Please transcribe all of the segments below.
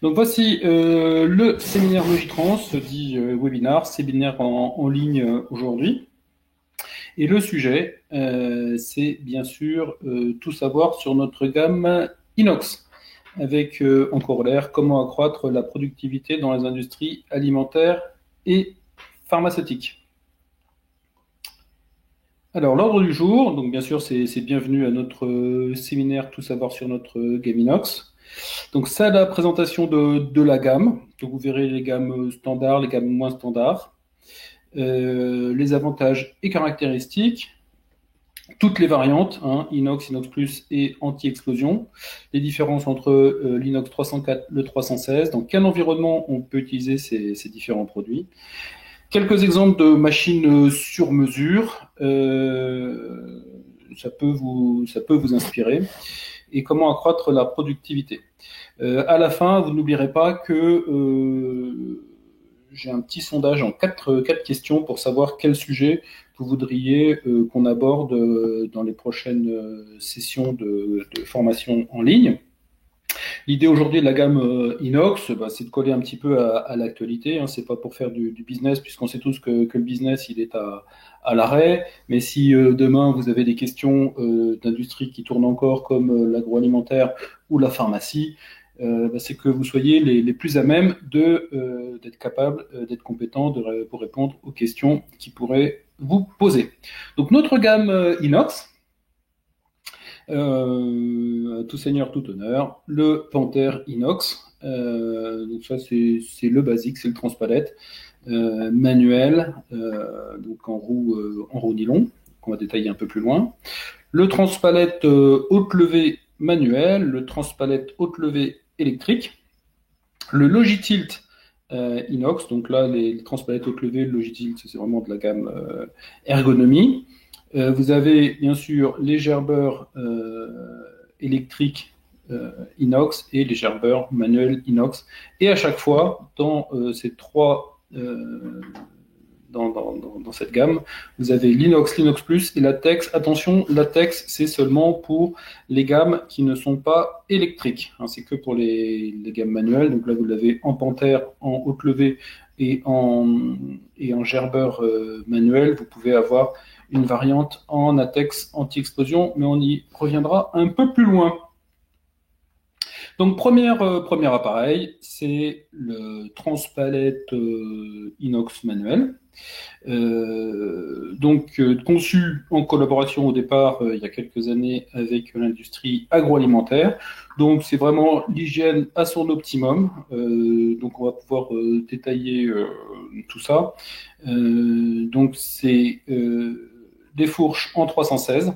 Donc voici le séminaire Logitrans, dit webinar, séminaire en ligne aujourd'hui. Et le sujet, c'est bien sûr tout savoir sur notre gamme Inox, avec en corollaire comment accroître la productivité dans les industries alimentaires et pharmaceutiques. Alors l'ordre du jour, donc bien sûr c'est bienvenue à notre séminaire tout savoir sur notre gamme Inox. Donc ça, la présentation de la gamme. Donc vous verrez les gammes standards, les gammes moins standards, les avantages et caractéristiques, toutes les variantes, hein, inox, inox plus et anti-explosion, les différences entre l'inox 304 et le 316, dans quel environnement on peut utiliser ces différents produits. Quelques exemples de machines sur mesure, ça peut vous inspirer. Et comment accroître la productivité. À la fin, vous n'oublierez pas que j'ai un petit sondage en quatre questions pour savoir quel sujet vous voudriez qu'on aborde dans les prochaines sessions de formation en ligne. L'idée aujourd'hui de la gamme Inox, c'est de coller un petit peu à l'actualité. Hein. C'est pas pour faire du business, puisqu'on sait tous que le business il est à l'arrêt. Mais si demain vous avez des questions d'industrie qui tournent encore, comme l'agroalimentaire ou la pharmacie, c'est que vous soyez les plus à même d'être capable, d'être compétent pour répondre aux questions qui pourraient vous poser. Donc notre gamme Inox. Tout seigneur, tout honneur, le Panther Inox. Donc ça, c'est le basique, c'est le transpalette manuel, donc en roue nylon, qu'on va détailler un peu plus loin. Le transpalette haute levée manuel, le transpalette haute levée électrique, le Logitilt Inox. Donc là, les transpalettes haute levée, le Logitilt, c'est vraiment de la gamme ergonomie. Vous avez bien sûr les gerbeurs électriques inox et les gerbeurs manuels inox. Et à chaque fois, dans ces trois, dans cette gamme, vous avez l'inox, l'inox plus et latex. Attention, latex, c'est seulement pour les gammes qui ne sont pas électriques. Hein, c'est que pour les gammes manuelles. Donc là, vous l'avez en Panther, en haute levée et en gerbeur manuel. Vous pouvez avoir une variante en latex anti-explosion, mais on y reviendra un peu plus loin. Donc, premier appareil, c'est le transpalette inox manuel. Conçu en collaboration au départ, il y a quelques années, avec l'industrie agroalimentaire. Donc, c'est vraiment l'hygiène à son optimum. Donc, on va pouvoir détailler tout ça. Donc, c'est des fourches en 316.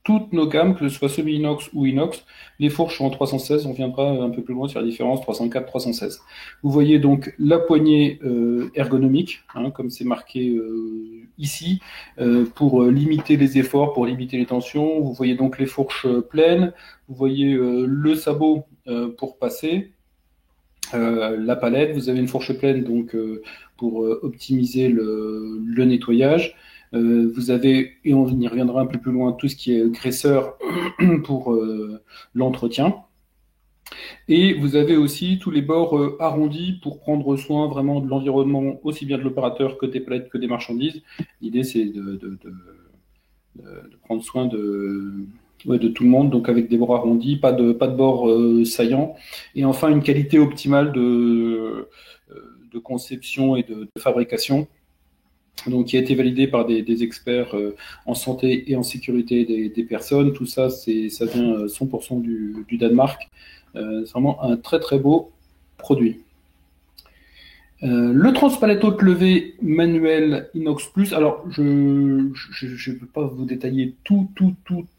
Toutes nos gammes, que ce soit semi-inox ou inox, les fourches sont en 316. On viendra un peu plus loin sur la différence 304, 316. Vous voyez donc la poignée ergonomique, hein, comme c'est marqué ici, pour limiter les efforts, pour limiter les tensions. Vous voyez donc les fourches pleines. Vous voyez le sabot pour passer. La palette, vous avez une fourche pleine donc pour optimiser le nettoyage. Vous avez, et on y reviendra un peu plus loin, tout ce qui est graisseur pour l'entretien. Et vous avez aussi tous les bords arrondis pour prendre soin vraiment de l'environnement, aussi bien de l'opérateur que des palettes que des marchandises. L'idée, c'est de prendre soin de tout le monde, donc avec des bords arrondis, pas de bords saillants. Et enfin, une qualité optimale de conception et de fabrication, donc qui a été validé par des experts en santé et en sécurité des personnes. Tout ça, ça vient 100% du Danemark. C'est vraiment un très très beau produit. Le transpalette haute levée manuel inox plus. Alors, je ne peux pas vous détailler toute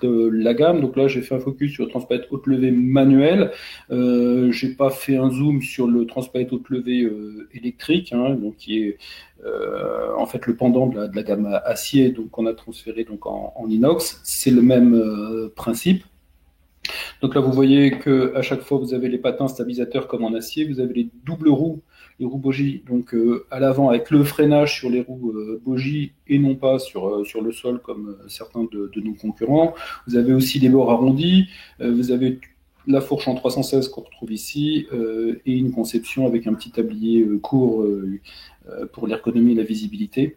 la gamme. Donc là, j'ai fait un focus sur le transpalette haute levée manuel. J'ai pas fait un zoom sur le transpalette haute levée électrique, hein, donc qui est en fait le pendant de la gamme acier, donc qu'on a transféré donc en inox. C'est le même principe. Donc là, vous voyez que à chaque fois, vous avez les patins stabilisateurs comme en acier. Vous avez les doubles roues les roues bogies, donc à l'avant avec le freinage sur les roues bogies et non pas sur le sol comme certains de nos concurrents. Vous avez aussi des bords arrondis, vous avez la fourche en 316 qu'on retrouve ici et une conception avec un petit tablier court pour l'ergonomie et la visibilité.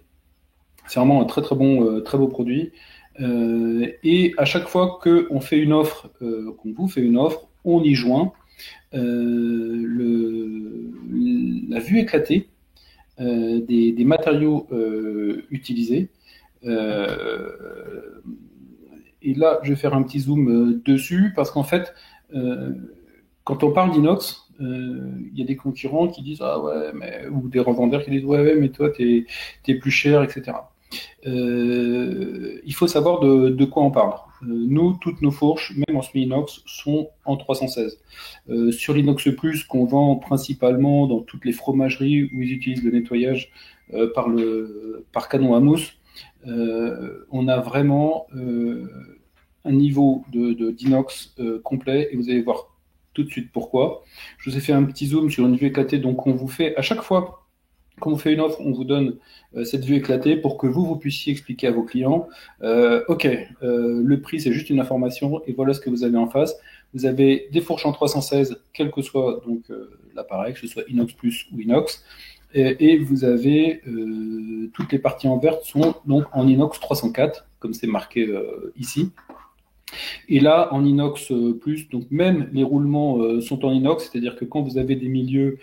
C'est vraiment un très très bon, très beau produit. Et à chaque fois qu'on fait une offre, qu'on vous fait une offre, on y joint la vue éclatée des matériaux utilisés. Et là, je vais faire un petit zoom dessus parce qu'en fait, quand on parle d'inox, il y a des concurrents qui disent ah ouais, ou des revendeurs qui disent ouais, mais toi t'es plus cher, etc. Il faut savoir de quoi on parle. Nous, toutes nos fourches, même en semi-inox, sont en 316. Sur l'inox plus qu'on vend principalement dans toutes les fromageries où ils utilisent le nettoyage par canon à mousse, on a vraiment un niveau d'inox complet et vous allez voir tout de suite pourquoi. Je vous ai fait un petit zoom sur une vue éclatée, donc on vous fait à chaque fois quand on fait une offre, on vous donne cette vue éclatée pour que vous puissiez expliquer à vos clients ok, le prix c'est juste une information et voilà ce que vous avez en face. Vous avez des fourches en 316, quel que soit donc l'appareil, que ce soit inox plus ou inox, et vous avez toutes les parties en vert sont donc en inox 304, comme c'est marqué ici. Et là, en inox plus, donc même les roulements sont en inox, c'est-à-dire que quand vous avez des milieux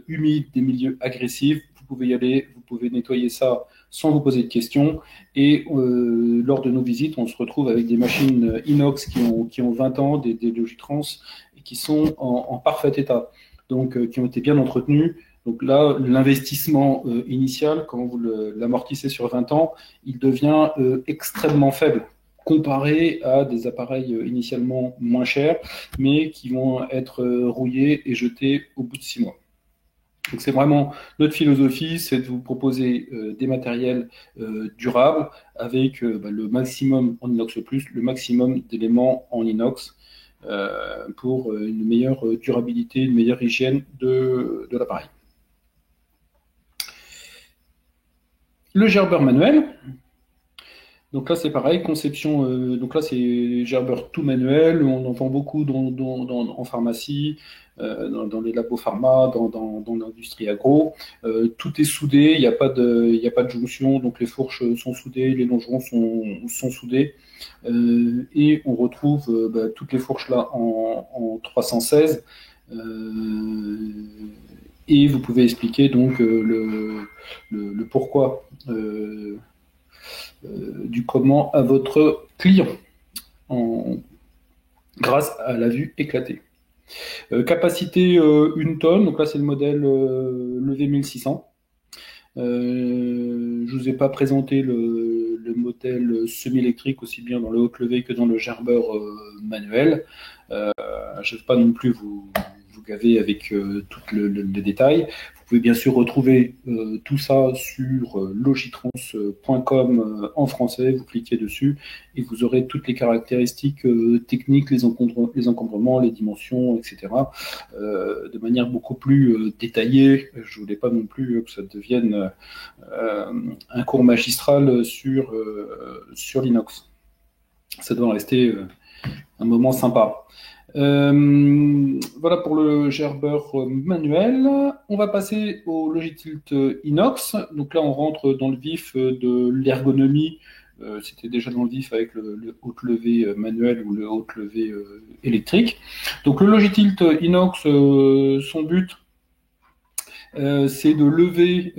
humides, des milieux agressifs, vous pouvez y aller, vous pouvez nettoyer ça sans vous poser de questions. Et lors de nos visites, on se retrouve avec des machines inox qui ont 20 ans, des Logitrans, et qui sont en parfait état, donc qui ont été bien entretenues. Donc là, l'investissement initial, quand vous l'amortissez sur 20 ans, il devient extrêmement faible comparé à des appareils initialement moins chers, mais qui vont être rouillés et jetés au bout de 6 mois. Donc c'est vraiment notre philosophie, c'est de vous proposer des matériels durables avec le maximum en inox plus, le maximum d'éléments en inox pour une meilleure durabilité, une meilleure hygiène de l'appareil. Le gerbeur manuel. Donc là, c'est pareil, conception. Donc là, c'est gerbeur tout manuel. On en vend beaucoup en pharmacie, dans les labos pharma, dans l'industrie agro. Tout est soudé, il n'y a pas de jonction. Donc les fourches sont soudées, les longerons sont soudés. Et on retrouve toutes les fourches là en 316. Et vous pouvez expliquer donc le pourquoi. Du comment à votre client grâce à la vue éclatée. Capacité 1 tonne, donc là c'est le modèle levé 1600. Je ne vous ai pas présenté le modèle semi-électrique aussi bien dans le haute levée que dans le gerbeur manuel. Je ne vais pas non plus vous gaver avec tous les détails. Vous pouvez bien sûr retrouver tout ça sur logitrans.com en français. Vous cliquez dessus et vous aurez toutes les caractéristiques techniques, les encombrements, les dimensions, etc. De manière beaucoup plus détaillée. Je ne voulais pas non plus que ça devienne un cours magistral sur l'inox. Ça doit rester un moment sympa. Voilà pour le gerbeur manuel. On va passer au Logitilt Inox. Donc là, on rentre dans le vif de l'ergonomie. C'était déjà dans le vif avec le haute levée manuel ou le haute levée électrique. Donc le Logitilt Inox, son but, c'est de lever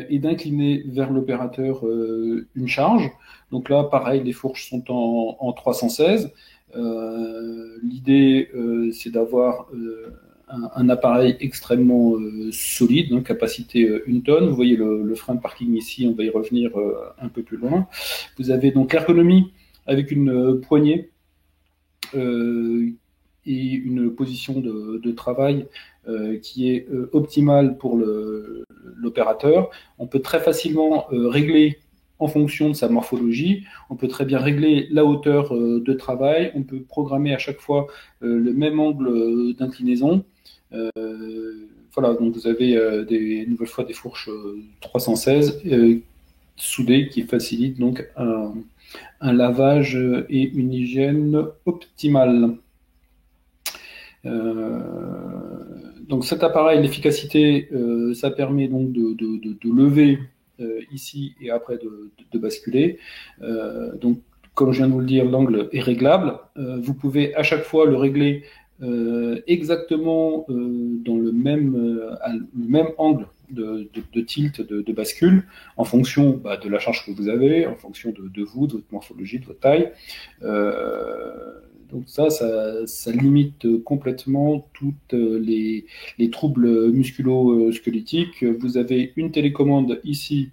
et d'incliner vers l'opérateur une charge. Donc là, pareil, les fourches sont en 316. L'idée, c'est d'avoir un appareil extrêmement solide, donc capacité 1 tonne. Vous voyez le frein de parking ici, on va y revenir un peu plus loin. Vous avez donc l'ergonomie avec une poignée et une position de travail qui est optimale pour l'opérateur. On peut très facilement régler en fonction de sa morphologie. On peut très bien régler la hauteur de travail. On peut programmer à chaque fois le même angle d'inclinaison. Voilà, donc vous avez une nouvelle fois des fourches 316 soudées qui facilitent donc un lavage et une hygiène optimale. Donc cet appareil, l'efficacité, ça permet donc de lever ici et après de basculer. Donc comme je viens de vous le dire, l'angle est réglable. Vous pouvez à chaque fois le régler exactement dans le même angle de tilt, de bascule, en fonction de la charge que vous avez, en fonction de vous, de votre morphologie, de votre taille. Donc ça limite complètement toutes les troubles musculo-squelettiques. Vous avez une télécommande ici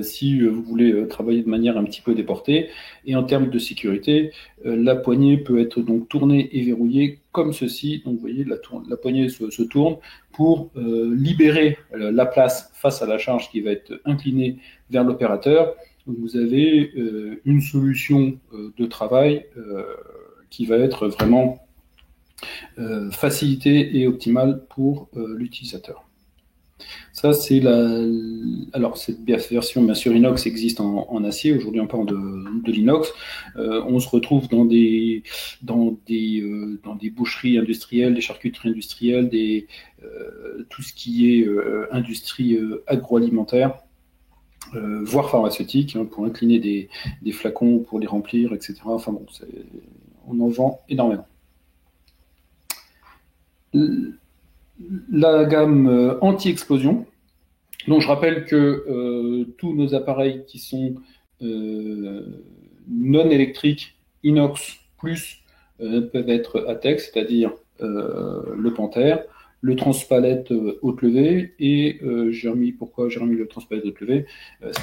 si vous voulez travailler de manière un petit peu déportée. Et en termes de sécurité, la poignée peut être donc tournée et verrouillée comme ceci. Donc vous voyez, la poignée se tourne pour libérer la place face à la charge qui va être inclinée vers l'opérateur. Vous avez une solution de travail qui va être vraiment facilitée et optimale pour l'utilisateur. Ça, c'est Alors, cette version, bien sûr, inox existe en acier. Aujourd'hui, on parle de l'inox. On se retrouve dans des boucheries industrielles, des charcuteries industrielles, tout ce qui est industrie agroalimentaire, voire pharmaceutique, pour incliner des flacons, pour les remplir, etc. Enfin bon, on en vend énormément. La gamme anti-explosion. Donc je rappelle que tous nos appareils qui sont non électriques, inox plus, peuvent être ATEX, c'est-à-dire le Panther, le transpalette haute levée, et pourquoi j'ai remis le transpalette haute levée,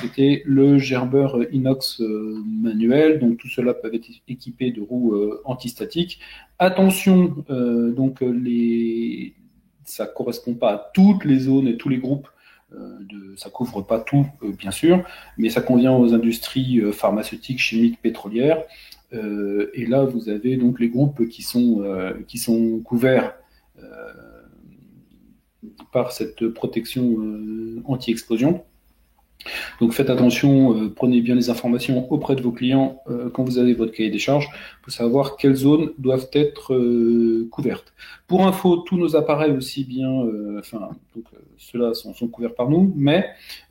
c'était le gerbeur inox manuel. Donc tout cela peut être équipé de roues antistatiques. Attention, donc ça correspond pas à toutes les zones et tous les groupes. Ça couvre pas tout, bien sûr, mais ça convient aux industries pharmaceutiques, chimiques, pétrolières. Et là, vous avez donc les groupes qui sont couverts par cette protection anti-explosion. Donc faites attention, prenez bien les informations auprès de vos clients quand vous avez votre cahier des charges pour savoir quelles zones doivent être couvertes. Pour info, tous nos appareils aussi bien, ceux-là sont couverts par nous, mais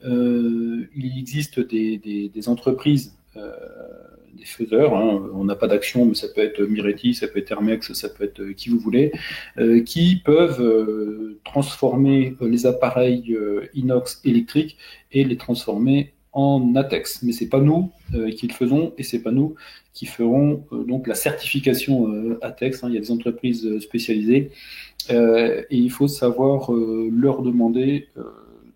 il existe des entreprises, des faiseurs, on n'a pas d'action, mais ça peut être Miretti, ça peut être Hermex, ça peut être qui vous voulez, qui peuvent transformer les appareils inox électriques et les transformer en ATEX. Mais c'est pas nous qui le faisons, et c'est pas nous qui ferons donc la certification ATEX. Il y a des entreprises spécialisées et il faut savoir leur demander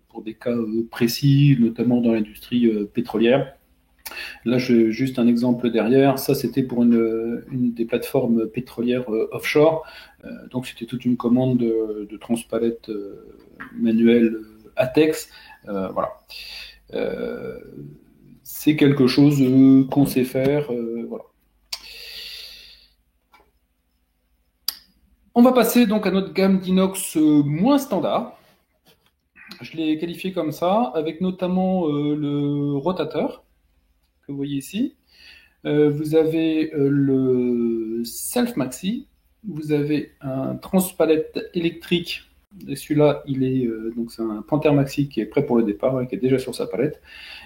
pour des cas précis, notamment dans l'industrie pétrolière. Là, juste un exemple derrière. Ça, c'était pour une des plateformes pétrolières offshore. Donc, c'était toute une commande de transpalette manuelle ATEX. Voilà. C'est quelque chose qu'on sait faire. Voilà. On va passer donc à notre gamme d'inox moins standard. Je l'ai qualifié comme ça, avec notamment le rotateur que vous voyez ici. Vous avez le Self Maxi, vous avez un transpalette électrique. Et celui-là, donc c'est un Panther Maxi qui est prêt pour le départ, qui est déjà sur sa palette.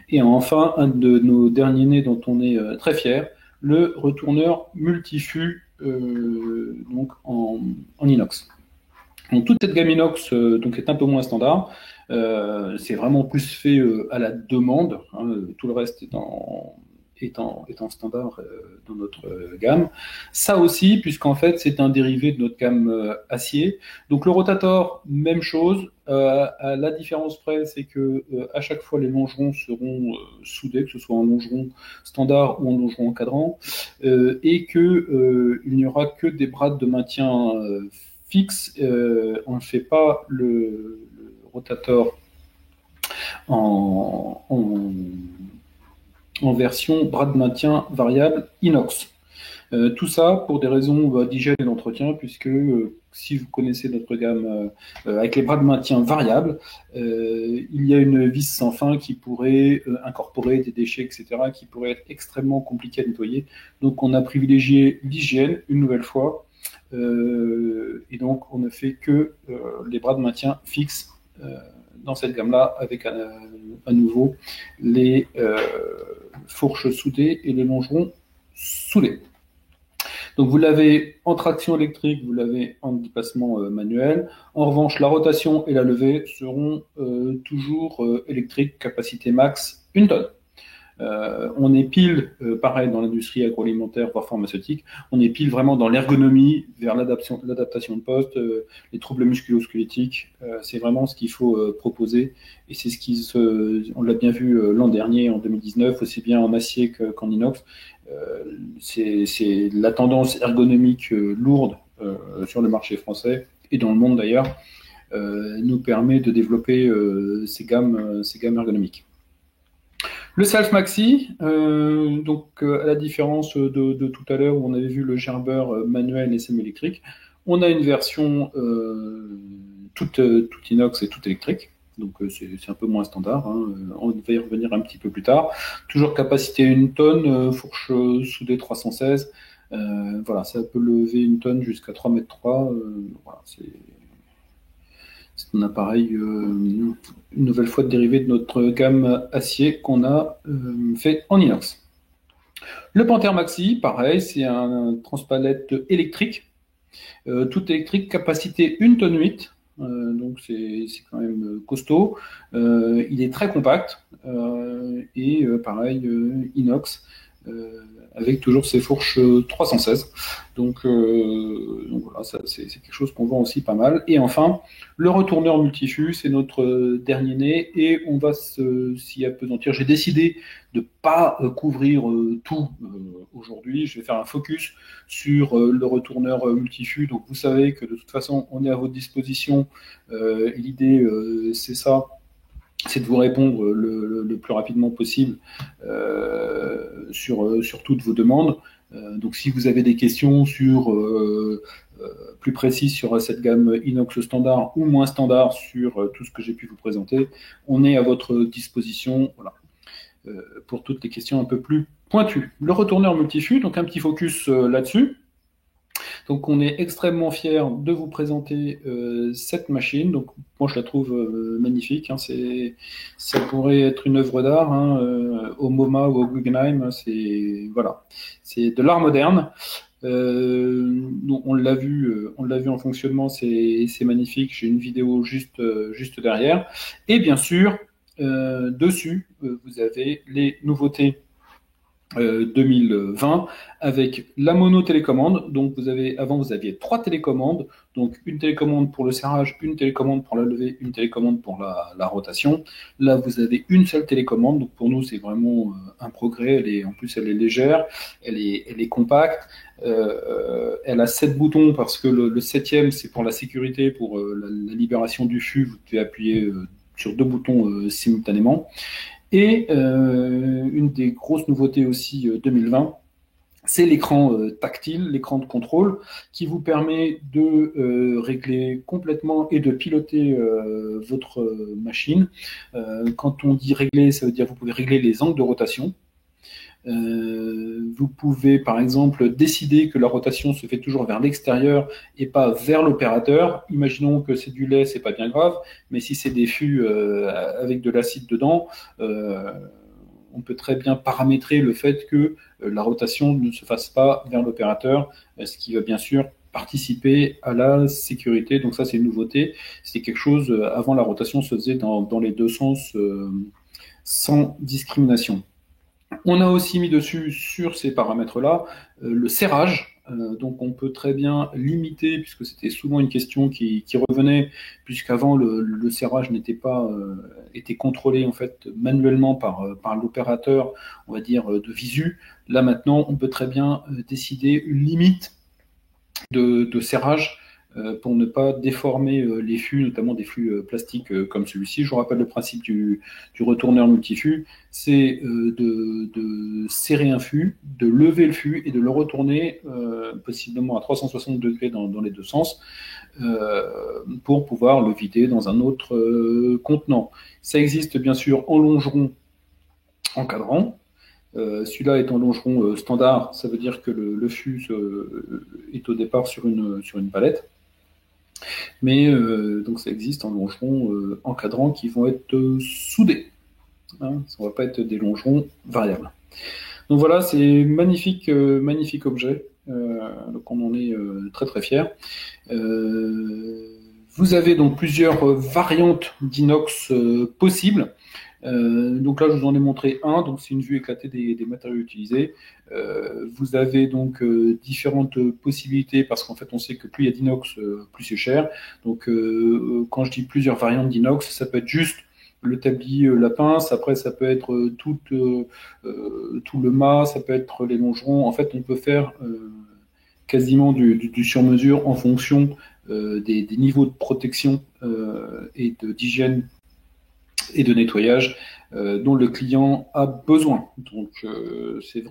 Et enfin, un de nos derniers nés dont on est très fier, le retourneur multifus donc en inox. Donc toute cette gamme inox donc est un peu moins standard. C'est vraiment plus fait à la demande. Tout le reste étant standard dans notre gamme. Ça aussi, puisqu'en fait, c'est un dérivé de notre gamme acier. Donc le rotator, même chose. À la différence près, c'est que à chaque fois, les longerons seront soudés, que ce soit en longeron standard ou en longeron encadrant, et que il n'y aura que des brades de maintien fixes. On ne fait pas le rotator en en version bras de maintien variable inox. Tout ça pour des raisons d'hygiène et d'entretien, puisque si vous connaissez notre gamme avec les bras de maintien variables, il y a une vis sans fin qui pourrait incorporer des déchets, etc., qui pourraient être extrêmement compliqués à nettoyer. Donc on a privilégié l'hygiène une nouvelle fois, et donc on ne fait que les bras de maintien fixes dans cette gamme-là, avec à nouveau les fourches soudées et les longerons soudés. Donc vous l'avez en traction électrique, vous l'avez en déplacement manuel. En revanche, la rotation et la levée seront toujours électriques, capacité max 1 tonne. On est pile, pareil dans l'industrie agroalimentaire, voire pharmaceutique, on est pile vraiment dans l'ergonomie, vers l'adaptation de poste, les troubles musculo-squelettiques, c'est vraiment ce qu'il faut proposer, et c'est on l'a bien vu l'an dernier, en 2019, aussi bien en acier qu'en inox. C'est la tendance ergonomique lourde sur le marché français, et dans le monde d'ailleurs, nous permet de développer ces gammes ergonomiques. Le Self Maxi, donc à la différence de tout à l'heure où on avait vu le gerbeur manuel et semi-électrique, on a une version toute inox et toute électrique. Donc c'est un peu moins standard, hein. On va y revenir un petit peu plus tard. Toujours capacité 1 tonne, fourche soudée 316. Voilà, ça peut lever 1 tonne jusqu'à 3,3 m. Voilà, c'est un appareil, une nouvelle fois dérivé de notre gamme acier qu'on a fait en inox. Le Panther Maxi, pareil, c'est un transpalette électrique, tout électrique, capacité 1 tonne 8. Donc c'est quand même costaud. Il est très compact et pareil inox avec toujours ses fourches 316. Donc voilà, c'est quelque chose qu'on vend aussi pas mal. Et enfin, le retourneur multifus, c'est notre dernier né et on va s'y appesantir. J'ai décidé de ne pas couvrir tout aujourd'hui. Je vais faire un focus sur le retourneur multifus. Donc vous savez que de toute façon, on est à votre disposition. L'idée, c'est ça. C'est de vous répondre le plus rapidement possible sur toutes vos demandes. Donc si vous avez des questions plus précises sur cette gamme inox standard ou moins standard sur tout ce que j'ai pu vous présenter, on est à votre disposition, voilà, pour toutes les questions un peu plus pointues. Le retourneur multifus, donc un petit focus là-dessus. Donc on est extrêmement fiers de vous présenter cette machine. Donc moi je la trouve magnifique, hein. Ça pourrait être une œuvre d'art, hein, au MoMA ou au Guggenheim. Voilà, c'est de l'art moderne. Donc on l'a vu en fonctionnement, c'est magnifique. J'ai une vidéo juste derrière. Et bien sûr, dessus, vous avez les nouveautés 2020 avec la mono-télécommande. Donc avant vous aviez 3 télécommandes, donc une télécommande pour le serrage, une télécommande pour la levée, une télécommande pour la rotation. Là vous avez une seule télécommande, donc pour nous c'est vraiment un progrès. En plus elle est légère, elle est compacte, elle a 7 boutons parce que le 7e c'est pour la sécurité, pour la libération du fût, vous devez appuyer sur 2 boutons simultanément. Et une des grosses nouveautés aussi 2020, c'est l'écran tactile, l'écran de contrôle, qui vous permet de régler complètement et de piloter votre machine. Quand on dit régler, ça veut dire que vous pouvez régler les angles de rotation. Vous pouvez par exemple décider que la rotation se fait toujours vers l'extérieur et pas vers l'opérateur. Imaginons que c'est du lait, c'est pas bien grave, mais si c'est des fûts avec de l'acide dedans, on peut très bien paramétrer le fait que la rotation ne se fasse pas vers l'opérateur, ce qui va bien sûr participer à la sécurité. Donc ça c'est une nouveauté. C'est quelque chose, avant la rotation se faisait dans les deux sens sans discrimination. On a aussi mis dessus, sur ces paramètres-là, le serrage. Donc on peut très bien limiter, puisque c'était souvent une question qui revenait, puisqu'avant le serrage n'était pas était contrôlé en fait manuellement par l'opérateur, on va dire de visu. Là maintenant, on peut très bien décider une limite de serrage pour ne pas déformer les fûts, notamment des fûts plastiques comme celui-ci. Je vous rappelle le principe du retourneur multifût, c'est de serrer un fût, de lever le fût et de le retourner possiblement à 360 degrés dans les deux sens pour pouvoir le vider dans un autre contenant. Ça existe bien sûr en longeron encadrant. Celui-là est en longeron standard, ça veut dire que le fût est au départ sur une palette. Mais donc ça existe en longerons encadrant qui vont être soudés. Hein, ça ne va pas être des longerons variables. Donc voilà, c'est magnifique, magnifique objet. Donc on en est très très fiers. Vous avez donc plusieurs variantes d'inox possibles. Donc là, je vous en ai montré un. Donc c'est une vue éclatée des matériaux utilisés. Vous avez donc différentes possibilités parce qu'en fait, on sait que plus il y a d'inox, plus c'est cher. Donc quand je dis plusieurs variantes d'inox, ça peut être juste le tablier, la pince. Après, ça peut être tout le mât. Ça peut être les longerons. En fait, on peut faire quasiment du sur-mesure en fonction des niveaux de protection et d'hygiène et de nettoyage dont le client a besoin. Donc c'est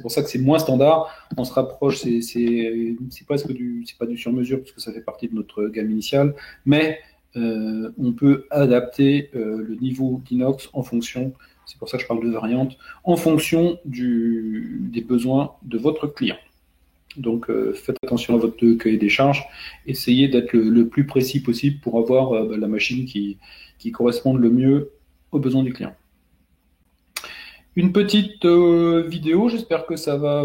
pour ça que c'est moins standard. On se rapproche, c'est presque c'est pas du sur-mesure parce que ça fait partie de notre gamme initiale, mais on peut adapter le niveau d'inox en fonction. C'est pour ça que je parle de variante en fonction des besoins de votre client. Donc faites attention à votre cahier des charges, essayez d'être le plus précis possible pour avoir la machine qui corresponde le mieux aux besoins du client. Une petite vidéo, j'espère que ça va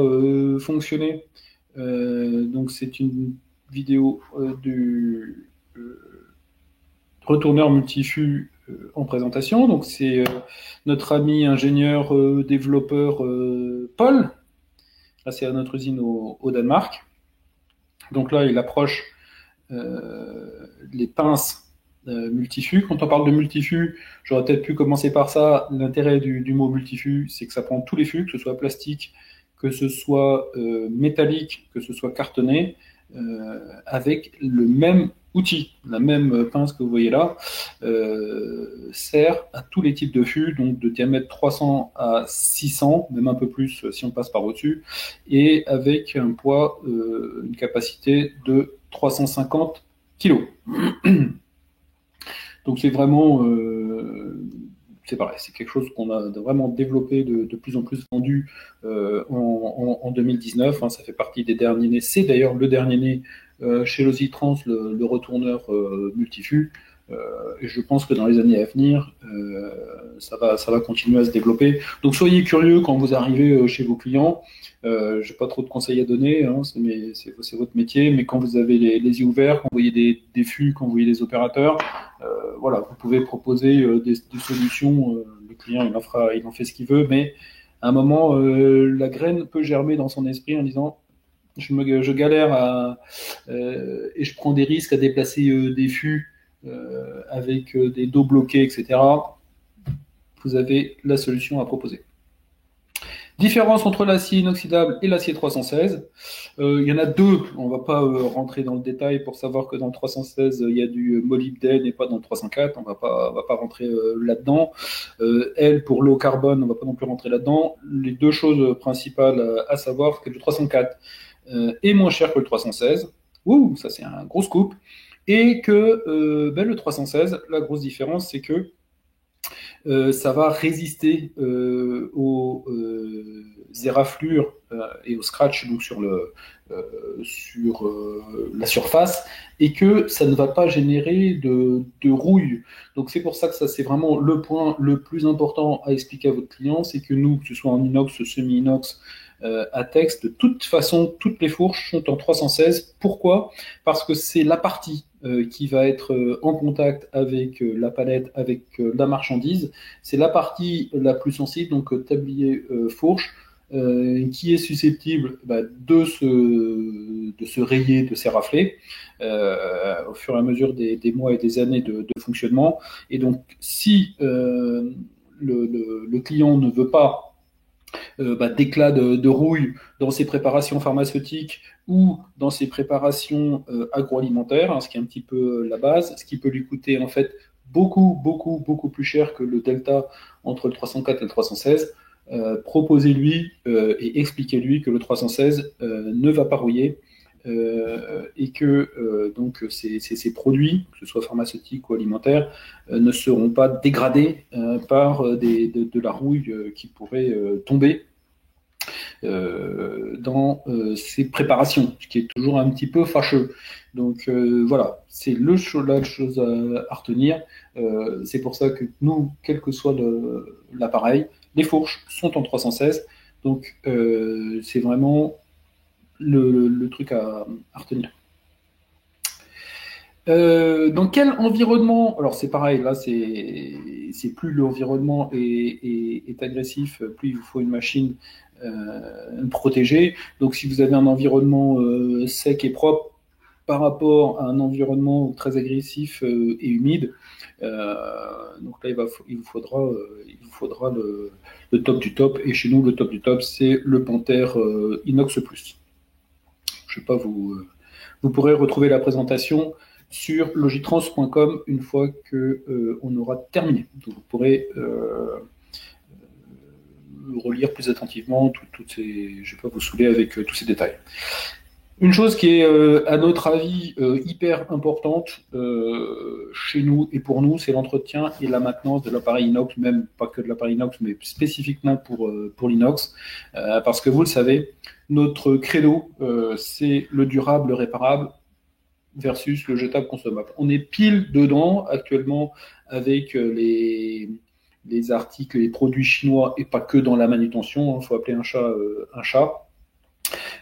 fonctionner. Donc c'est une vidéo du retourneur multifût en présentation. Donc c'est notre ami ingénieur développeur Paul. Là, c'est à notre usine au Danemark. Donc là, il approche les pinces multifût. Quand on parle de multifût, j'aurais peut-être pu commencer par ça. L'intérêt du mot multifût, c'est que ça prend tous les fûts, que ce soit plastique, que ce soit métallique, que ce soit cartonné, avec le même outil. La même pince que vous voyez là sert à tous les types de fûts, donc de diamètre 300 à 600, même un peu plus si on passe par au-dessus, et avec un poids, une capacité de 350 kg. Donc c'est vraiment, c'est pareil, c'est quelque chose qu'on a vraiment développé, de plus en plus vendu en 2019. Hein, ça fait partie des derniers nés. C'est d'ailleurs le dernier né chez Lositrans, le retourneur multifût. Et je pense que dans les années à venir, ça va continuer à se développer. Donc soyez curieux quand vous arrivez chez vos clients. Je n'ai pas trop de conseils à donner, hein, c'est votre métier, mais quand vous avez les yeux ouverts, quand vous voyez des fûts, quand vous voyez des opérateurs, voilà, vous pouvez proposer des solutions. Le client, il en fait ce qu'il veut, mais à un moment, la graine peut germer dans son esprit en disant je galère et je prends des risques à déplacer des fûts avec des dos bloqués, etc. Vous avez la solution à proposer. Différence entre l'acier inoxydable et l'acier 316. Il y en a deux. On ne va pas rentrer dans le détail pour savoir que dans le 316, il y a du molybdène et pas dans le 304. On va pas rentrer là-dedans. Elle, pour l'eau carbone, on ne va pas non plus rentrer là-dedans. Les deux choses principales à savoir, c'est que le 304 est moins cher que le 316. Ouh, ça c'est un gros scoop. Et que le 316, la grosse différence, c'est que ça va résister aux éraflures et au scratch donc sur la surface, et que ça ne va pas générer de rouille. Donc c'est pour ça que ça c'est vraiment le point le plus important à expliquer à votre client, c'est que nous, que ce soit en inox, semi-inox, à texte, de toute façon, toutes les fourches sont en 316. Pourquoi? Parce que c'est la partie qui va être en contact avec la palette, avec la marchandise. C'est la partie la plus sensible, donc tablier fourche, qui est susceptible de se rayer, de s'érafler au fur et à mesure des mois et des années de fonctionnement. Et donc, si le client ne veut pas d'éclat de rouille dans ses préparations pharmaceutiques ou dans ses préparations agroalimentaires, hein, ce qui est un petit peu la base, ce qui peut lui coûter en fait beaucoup plus cher que le delta entre le 304 et le 316. Proposez-lui et expliquez-lui que le 316 ne va pas rouiller et que donc ces produits, que ce soit pharmaceutiques ou alimentaires, ne seront pas dégradés par de la rouille qui pourrait tomber dans ces préparations, ce qui est toujours un petit peu fâcheux. Donc voilà, c'est la chose à retenir. C'est pour ça que nous, quel que soit l'appareil, les fourches sont en 316. Donc c'est vraiment le truc à retenir. Dans quel environnement? Alors c'est pareil, là c'est plus l'environnement est agressif, plus il vous faut une machine protégée. Donc si vous avez un environnement sec et propre par rapport à un environnement très agressif et humide, donc là il vous faudra le top du top. Et chez nous le top du top c'est le Panther Inox Plus. Je sais pas vous pourrez retrouver la présentation sur logitrans.com une fois qu'on aura terminé. Donc vous pourrez relire plus attentivement toutes ces. Je ne vais pas vous saouler avec tous ces détails. Une chose qui est, à notre avis, hyper importante chez nous et pour nous, c'est l'entretien et la maintenance de l'appareil inox, même pas que de l'appareil inox, mais spécifiquement pour l'inox, parce que vous le savez, notre credo, c'est le durable, le réparable, versus le jetable consommable. On est pile dedans actuellement avec les articles, les produits chinois et pas que dans la manutention. Il faut appeler un chat un chat.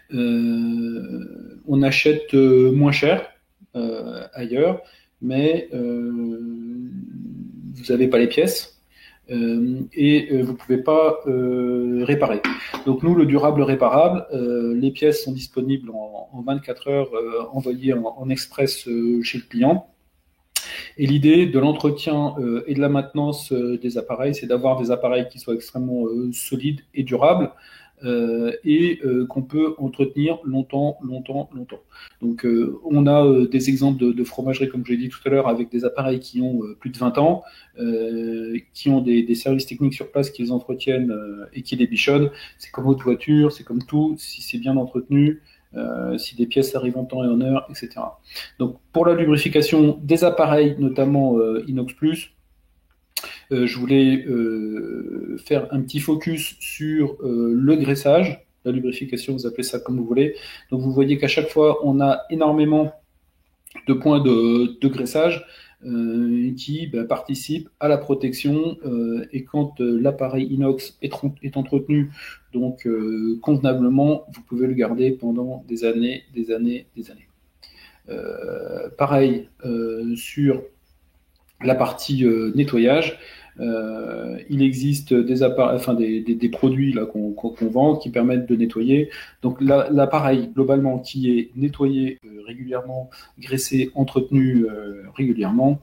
On achète moins cher ailleurs, mais vous n'avez pas les pièces. Et vous ne pouvez pas réparer. Donc nous, le durable réparable, les pièces sont disponibles en 24 heures envoyées en express chez le client. Et l'idée de l'entretien et de la maintenance des appareils, c'est d'avoir des appareils qui soient extrêmement solides et durables et qu'on peut entretenir longtemps. Donc on a des exemples de fromagerie, comme je l'ai dit tout à l'heure, avec des appareils qui ont plus de 20 ans, qui ont des services techniques sur place qui les entretiennent et qui les bichonnent. C'est comme votre voiture, c'est comme tout, si c'est bien entretenu, si des pièces arrivent en temps et en heure, etc. Donc pour la lubrification des appareils, notamment Inox Plus, je voulais faire un petit focus sur le graissage, la lubrification, vous appelez ça comme vous voulez. Donc vous voyez qu'à chaque fois, on a énormément de points de graissage qui participent à la protection. Et quand l'appareil inox est entretenu donc convenablement, vous pouvez le garder pendant des années. Pareil sur la partie nettoyage. Il existe des produits là qu'on vend qui permettent de nettoyer. Donc l'appareil globalement qui est nettoyé régulièrement, graissé, entretenu régulièrement,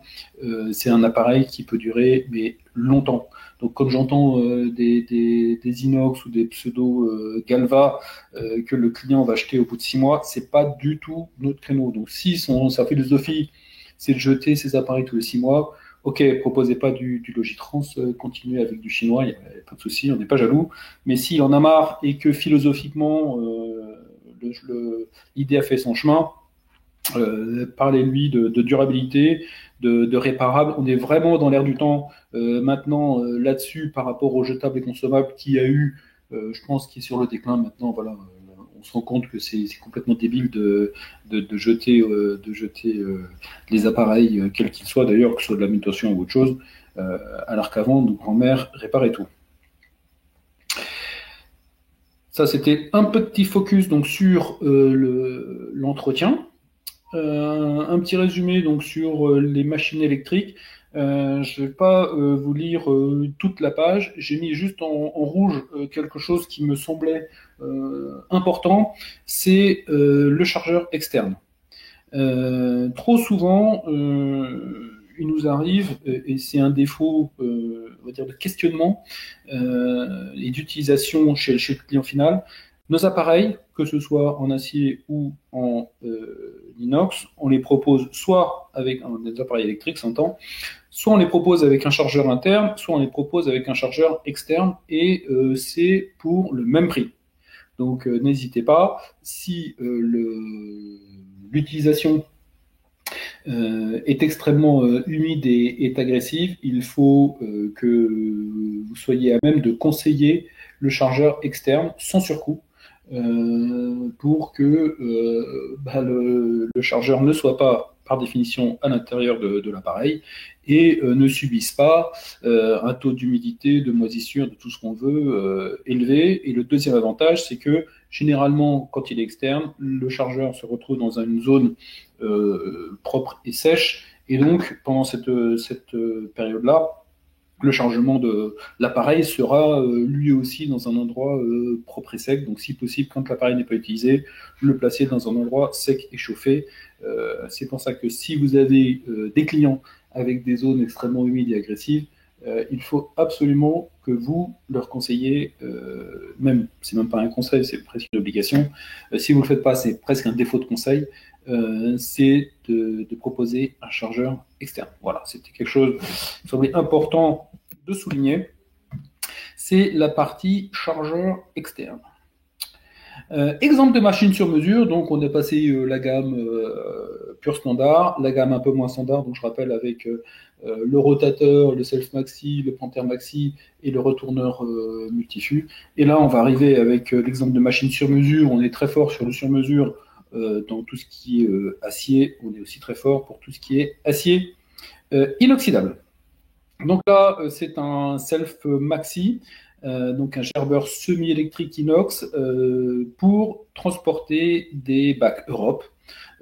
c'est un appareil qui peut durer mais longtemps. Donc comme j'entends des inox ou des pseudo Galva que le client va acheter au bout de 6 mois, c'est pas du tout notre créneau. Donc si sa philosophie c'est de jeter ses appareils tous les 6 mois, ok, proposez pas du Logitrans, continuez avec du chinois, il n'y a pas de souci, on n'est pas jaloux. Mais s'il en a marre et que philosophiquement, l'idée a fait son chemin, parlez-lui de durabilité, de réparable. On est vraiment dans l'air du temps maintenant là-dessus par rapport aux jetables et consommables qui a eu, je pense, qui est sur le déclin maintenant. Voilà, on se rend compte que c'est complètement débile de jeter les appareils, quels qu'ils soient d'ailleurs, que ce soit de la manutention ou autre chose, alors qu'avant, nos grands-mères réparaient tout. Ça, c'était un petit focus donc sur l'entretien. Un petit résumé donc sur les machines électriques. Je ne vais pas vous lire toute la page. J'ai mis juste en rouge quelque chose qui me semblait important. C'est le chargeur externe. Trop souvent, il nous arrive, et c'est un défaut, on va dire, de questionnement et d'utilisation chez le client final, nos appareils, que ce soit en acier ou en inox, on les propose soit avec des appareils électriques, s'entend, soit on les propose avec un chargeur interne, soit on les propose avec un chargeur externe, et c'est pour le même prix. Donc n'hésitez pas, si l'utilisation est extrêmement humide et est agressive, il faut que vous soyez à même de conseiller le chargeur externe sans surcoût pour que le chargeur ne soit pas par définition à l'intérieur de l'appareil et ne subisse pas un taux d'humidité, de moisissure, de tout ce qu'on veut élevé. Et le deuxième avantage, c'est que généralement, quand il est externe, le chargeur se retrouve dans une zone propre et sèche. Et donc, pendant cette période-là, le chargement de l'appareil sera lui aussi dans un endroit propre et sec. Donc, si possible, quand l'appareil n'est pas utilisé, le placer dans un endroit sec et chauffé. C'est pour ça que si vous avez des clients avec des zones extrêmement humides et agressives, il faut absolument que vous leur conseillez, c'est même pas un conseil, c'est presque une obligation. Si vous ne le faites pas, c'est presque un défaut de conseil. C'est de proposer un chargeur externe. Voilà, c'était quelque chose qui semblait important de souligner. C'est la partie chargeur externe. Exemple de machine sur mesure, donc on a passé la gamme pure standard, la gamme un peu moins standard, donc je rappelle avec le rotateur, le Self Maxi, le Panther Maxi et le retourneur multifus. Et là, on va arriver avec l'exemple de machine sur mesure. On est très fort sur le sur mesure dans tout ce qui est acier. On est aussi très fort pour tout ce qui est acier inoxydable. Donc là, c'est un Self Maxi. Donc un gerbeur semi-électrique inox pour transporter des bacs Europe,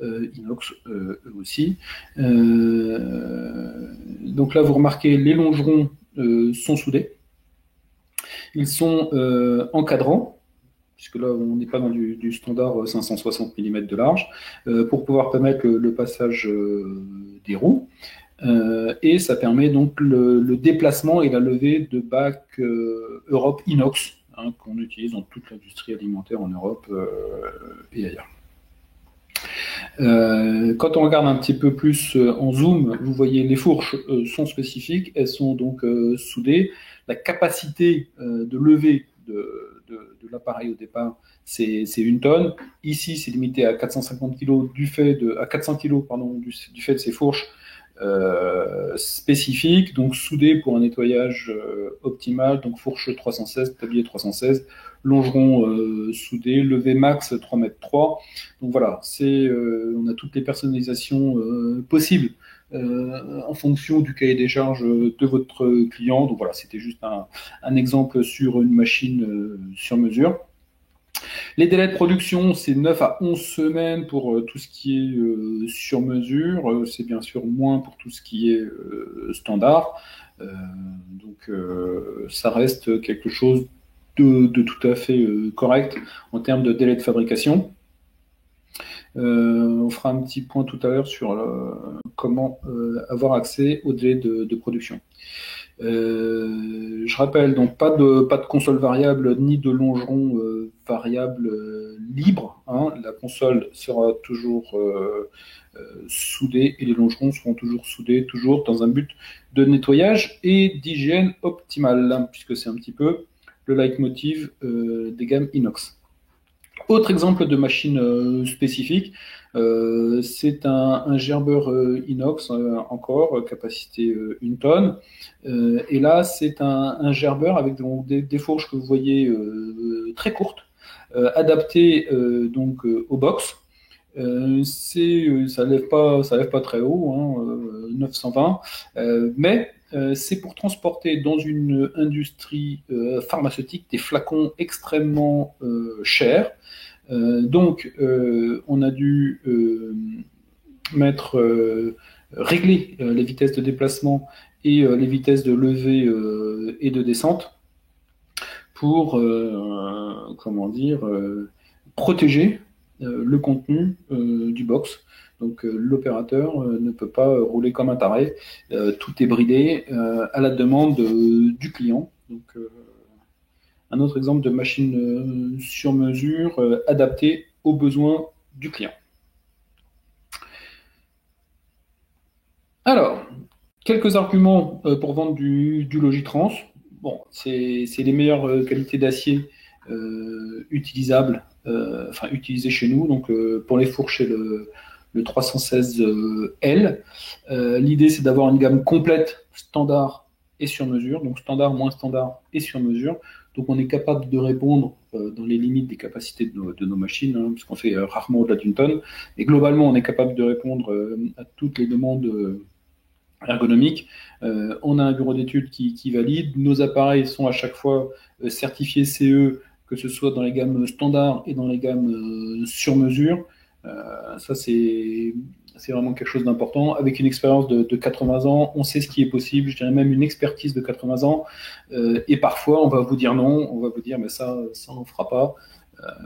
inox eux aussi. Donc là, vous remarquez, les longerons sont soudés. Ils sont encadrants, puisque là, on n'est pas dans du standard 560 mm de large, pour pouvoir permettre le passage des roues. Et ça permet donc le déplacement et la levée de bacs Europe inox qu'on utilise dans toute l'industrie alimentaire en Europe et ailleurs. Quand on regarde un petit peu plus en zoom, vous voyez les fourches sont spécifiques, elles sont donc soudées. La capacité de levée de l'appareil au départ, c'est 1 tonne. Ici, c'est limité à 450 kg à 400 kg du fait de ces fourches spécifiques, donc soudées pour un nettoyage optimal, donc fourche 316, tablier 316, longeron soudé, levé max 3,3 m. Donc voilà, on a toutes les personnalisations possibles en fonction du cahier des charges de votre client. Donc voilà, c'était juste un exemple sur une machine sur mesure. Les délais de production, c'est 9 à 11 semaines pour tout ce qui est sur mesure. C'est bien sûr moins pour tout ce qui est standard. Donc ça reste quelque chose de tout à fait correct en termes de délai de fabrication. On fera un petit point tout à l'heure sur comment avoir accès au délai de production. Je rappelle donc pas de console variable ni de longeron variable libre. La console sera toujours soudée et les longerons seront toujours soudés, toujours dans un but de nettoyage et d'hygiène optimale, puisque c'est un petit peu le leitmotiv des gammes inox. Autre exemple de machine spécifique, c'est un gerbeur inox, encore, capacité 1 tonne. Et là, c'est un gerbeur avec des fourches que vous voyez très courtes, adaptées donc au box. Ça lève pas très haut, 920, mais c'est pour transporter dans une industrie pharmaceutique des flacons extrêmement chers. Donc, on a dû régler les vitesses de déplacement et les vitesses de levée et de descente pour, protéger le contenu du box. Donc l'opérateur ne peut pas rouler comme un taré. Tout est bridé à la demande du client. Donc un autre exemple de machine sur mesure adaptée aux besoins du client. Alors, quelques arguments pour vendre du Logitrans. Bon, c'est les meilleures qualités d'acier utilisables, utilisées chez nous. Donc, pour les fours, chez le 316L. L'idée, c'est d'avoir une gamme complète, standard et sur mesure. Donc, standard, moins standard et sur mesure. Donc, on est capable de répondre dans les limites des capacités de nos machines, hein, puisqu'on fait rarement au-delà d'une tonne. Et globalement, on est capable de répondre à toutes les demandes ergonomique. On a un bureau d'études qui valide. Nos appareils sont à chaque fois certifiés CE, que ce soit dans les gammes standards et dans les gammes sur mesure. Ça, c'est vraiment quelque chose d'important. Avec une expérience de 80 ans, on sait ce qui est possible, je dirais même une expertise de 80 ans. Et parfois, on va vous dire non, on va vous dire mais ça on ne fera pas.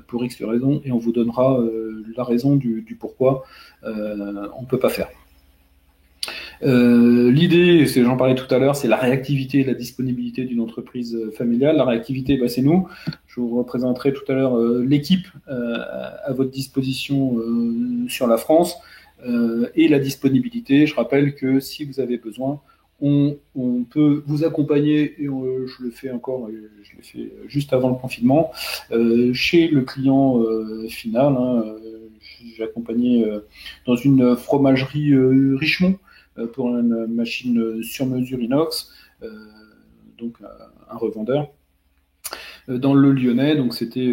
Pour X raisons, et on vous donnera la raison du pourquoi on ne peut pas faire. L'idée, j'en parlais tout à l'heure, c'est la réactivité et la disponibilité d'une entreprise familiale. La réactivité, c'est nous. Je vous représenterai tout à l'heure l'équipe à votre disposition sur la France. Et la disponibilité, je rappelle que si vous avez besoin, on peut vous accompagner, et je le fais encore, je l'ai fait juste avant le confinement, chez le client final. J'ai accompagné dans une fromagerie Richemont, pour une machine sur mesure inox, donc un revendeur, dans le Lyonnais. Donc c'était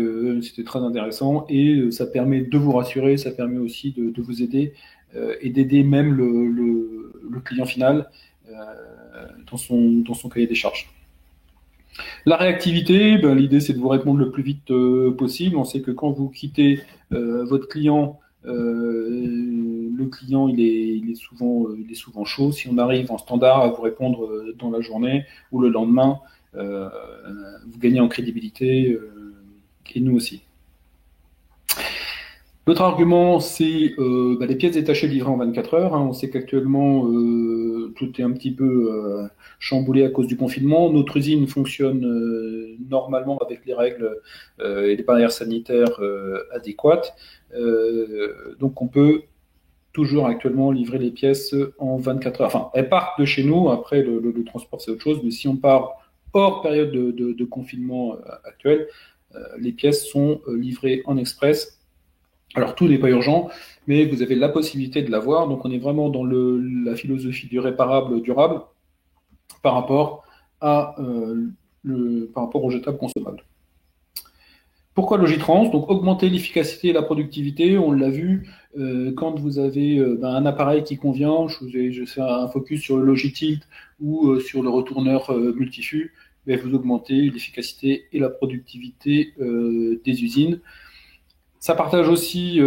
très intéressant, et ça permet de vous rassurer, ça permet aussi de vous aider et d'aider même le client final dans son cahier des charges. La réactivité, l'idée c'est de vous répondre le plus vite possible. On sait que quand vous quittez votre client, le client il est souvent chaud. Si on arrive en standard à vous répondre dans la journée ou le lendemain, vous gagnez en crédibilité, et nous aussi. L'autre argument, c'est les pièces détachées livrées en 24 heures. On sait qu'actuellement, tout est un petit peu chamboulé à cause du confinement. Notre usine fonctionne normalement avec les règles et les barrières sanitaires adéquates. Donc on peut toujours actuellement livrer les pièces en 24 heures. Enfin, elles partent de chez nous. Après, le transport, c'est autre chose. Mais si on part hors période de confinement actuel, les pièces sont livrées en express. Alors, tout n'est pas urgent, mais vous avez la possibilité de l'avoir. Donc, on est vraiment dans la philosophie du réparable durable par rapport aux jetables consommables. Pourquoi Logitrans? Donc, augmenter l'efficacité et la productivité. On l'a vu, quand vous avez un appareil qui convient, je fais un focus sur le Logitilt ou sur le retourneur multifus, vous augmentez l'efficacité et la productivité des usines. Ça partage aussi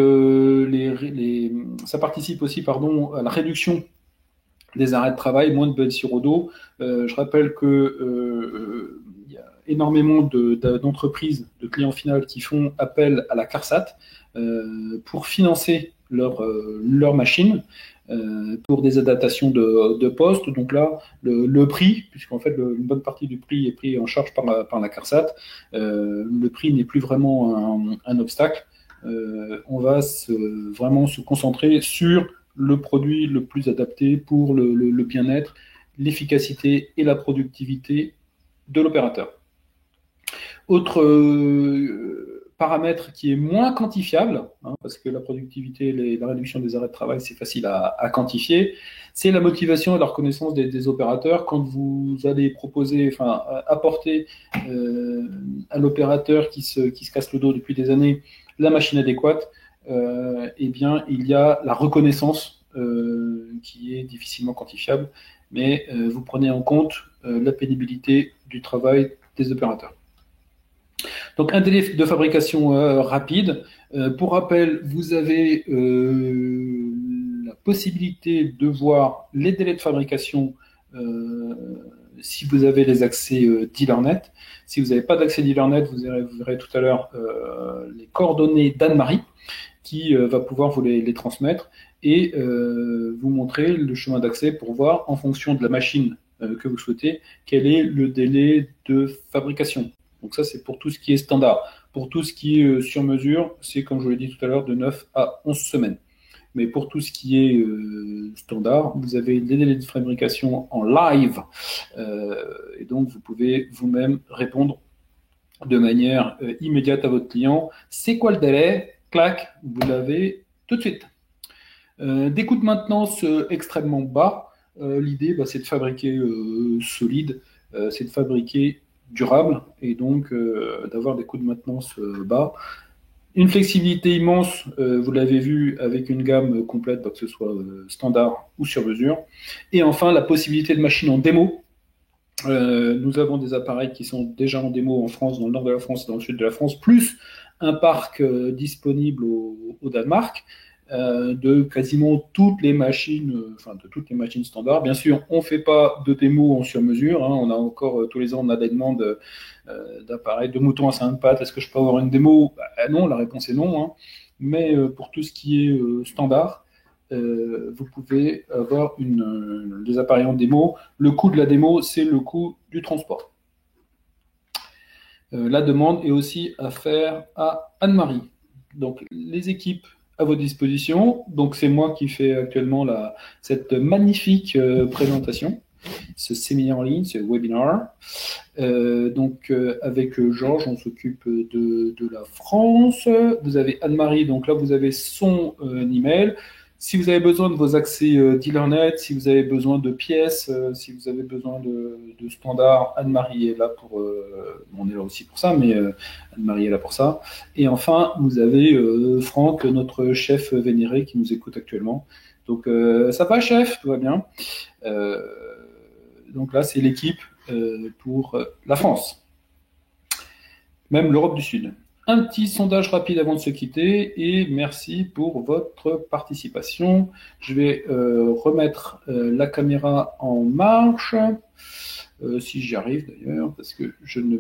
ça participe aussi à la réduction des arrêts de travail, moins de blessures au dos. Je rappelle que il y a énormément d'entreprises, de clients finaux qui font appel à la CARSAT pour financer leur machine, pour des adaptations de postes. Donc là, le prix, puisqu'en fait une bonne partie du prix est pris en charge par la CARSAT, le prix n'est plus vraiment un obstacle. On va vraiment se concentrer sur le produit le plus adapté pour le bien-être, l'efficacité et la productivité de l'opérateur. Autre paramètre qui est moins quantifiable, parce que la productivité et la réduction des arrêts de travail, c'est facile à quantifier, c'est la motivation et la reconnaissance des opérateurs. Quand vous allez apporter à l'opérateur qui se casse le dos depuis des années la machine adéquate, il y a la reconnaissance qui est difficilement quantifiable, mais vous prenez en compte la pénibilité du travail des opérateurs. Donc un délai de fabrication rapide. Pour rappel, vous avez la possibilité de voir les délais de fabrication si vous avez les accès DealerNet. Si vous n'avez pas d'accès DealerNet, vous verrez tout à l'heure les coordonnées d'Anne-Marie qui va pouvoir vous les transmettre et vous montrer le chemin d'accès pour voir, en fonction de la machine que vous souhaitez, quel est le délai de fabrication. Donc ça, c'est pour tout ce qui est standard. Pour tout ce qui est sur mesure, c'est, comme je vous l'ai dit tout à l'heure, de 9 à 11 semaines. Mais pour tout ce qui est standard, vous avez des délais de fabrication en live. Et donc, vous pouvez vous-même répondre de manière immédiate à votre client. C'est quoi le délai? Clac, vous l'avez tout de suite. Des coûts de maintenance extrêmement bas. L'idée, c'est de fabriquer solide, c'est de fabriquer durable et donc d'avoir des coûts de maintenance bas. Une flexibilité immense, vous l'avez vu, avec une gamme complète, que ce soit standard ou sur mesure. Et enfin, la possibilité de machines en démo. Nous avons des appareils qui sont déjà en démo en France, dans le nord de la France et dans le sud de la France, plus un parc disponible au Danemark de quasiment toutes les machines, de toutes les machines standards. Bien sûr, on ne fait pas de démo en sur-mesure. On a encore tous les ans, on a des demandes d'appareils, de moutons à 5 pattes. Est-ce que je peux avoir une démo? Non, la réponse est non. Mais pour tout ce qui est standard, vous pouvez avoir des appareils en démo. Le coût de la démo, c'est le coût du transport. La demande est aussi à faire à Anne-Marie. Donc, les équipes à votre disposition. Donc, c'est moi qui fais actuellement cette magnifique présentation, ce séminaire en ligne, ce webinaire. Avec Georges, on s'occupe de la France. Vous avez Anne-Marie, donc là, vous avez son email. Si vous avez besoin de vos accès DealerNet, si vous avez besoin de pièces, si vous avez besoin de standards, Anne-Marie est là on est là aussi pour ça, mais Anne-Marie est là pour ça. Et enfin, vous avez Franck, notre chef vénéré, qui nous écoute actuellement. Donc, ça va, chef? Tout va bien. Donc là, c'est l'équipe pour la France. Même l'Europe du Sud. Un petit sondage rapide avant de se quitter et merci pour votre participation. Je vais remettre la caméra en marche, si j'y arrive d'ailleurs, parce que je ne me